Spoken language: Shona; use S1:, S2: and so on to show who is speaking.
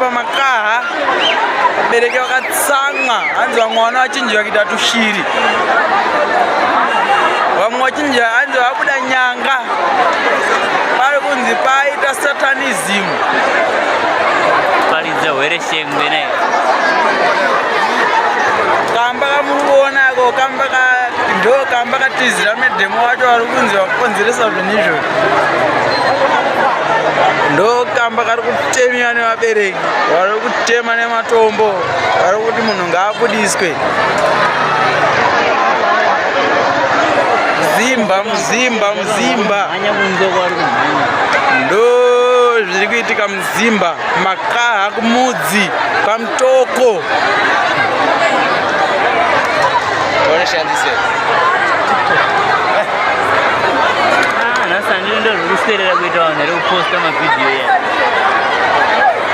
S1: pamakaha bereke vakatsanga hanzi vamwe vana vachinji vakuita tushiri, vamwe vachinji hanzi vabuda nyanga, pari kunzi paita satanism.
S2: Paridza hwere shengwe naye
S1: kamba kamurikuonako ndo kamba katizira medhemo wacho vari kunzi vakonzeresa zvinhu izvo, ndo kamba kari kutemiwa nevabereki, vari kutema nematombo, vari kuti munhu ngaabudiswe. Muzimba ndo zviri kuitika Muzimba, makaha kumudzi pamutoko.
S2: nhasi handiri ndo zviri kuswedera kuita vanhu vari kuposta mavhidhiyo iya.